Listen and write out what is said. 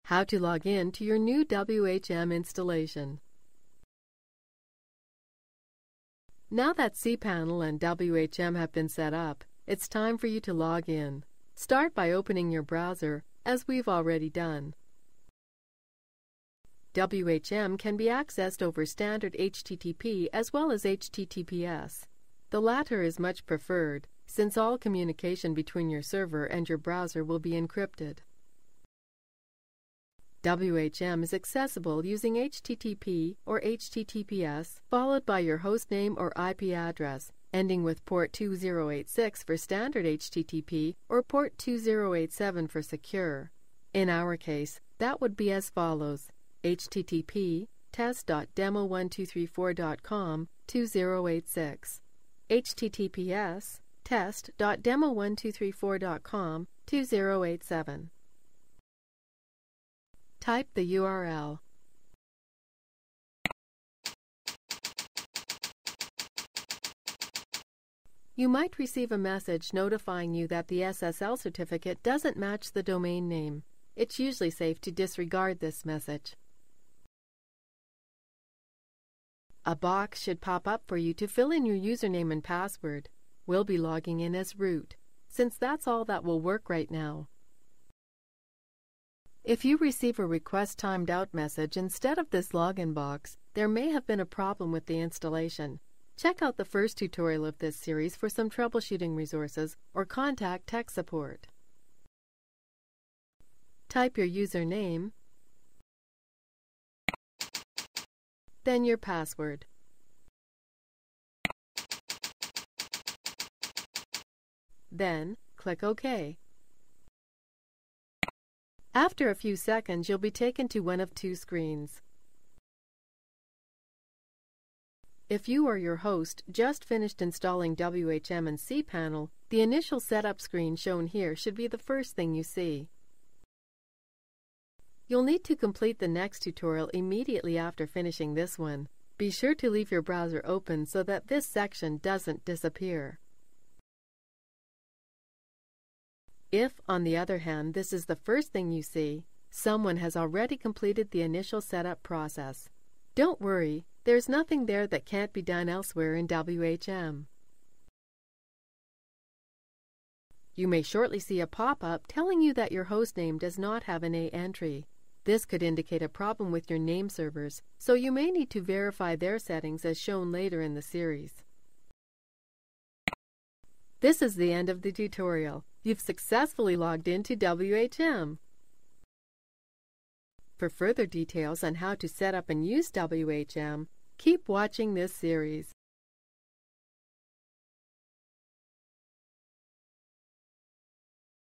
How to log in to your new WHM installation. Now that cPanel and WHM have been set up, it's time for you to log in. Start by opening your browser, as we've already done. WHM can be accessed over standard HTTP as well as HTTPS. The latter is much preferred, since all communication between your server and your browser will be encrypted. WHM is accessible using HTTP or HTTPS, followed by your hostname or IP address, ending with port 2086 for standard HTTP or port 2087 for secure. In our case, that would be as follows: http test.demo1234.com 2086, https test.demo1234.com 2087. Type the URL. You might receive a message notifying you that the SSL certificate doesn't match the domain name. It's usually safe to disregard this message. A box should pop up for you to fill in your username and password. We'll be logging in as root, since that's all that will work right now. If you receive a request timed out message instead of this login box, there may have been a problem with the installation. Check out the first tutorial of this series for some troubleshooting resources or contact tech support. Type your username, then your password. Then click OK. After a few seconds, you'll be taken to one of two screens. If you or your host just finished installing WHM and cPanel, the initial setup screen shown here should be the first thing you see. You'll need to complete the next tutorial immediately after finishing this one. Be sure to leave your browser open so that this section doesn't disappear. If, on the other hand, this is the first thing you see, someone has already completed the initial setup process. Don't worry, there's nothing there that can't be done elsewhere in WHM. You may shortly see a pop-up telling you that your hostname does not have an A entry. This could indicate a problem with your name servers, so you may need to verify their settings as shown later in the series. This is the end of the tutorial. You've successfully logged into WHM. For further details on how to set up and use WHM, keep watching this series.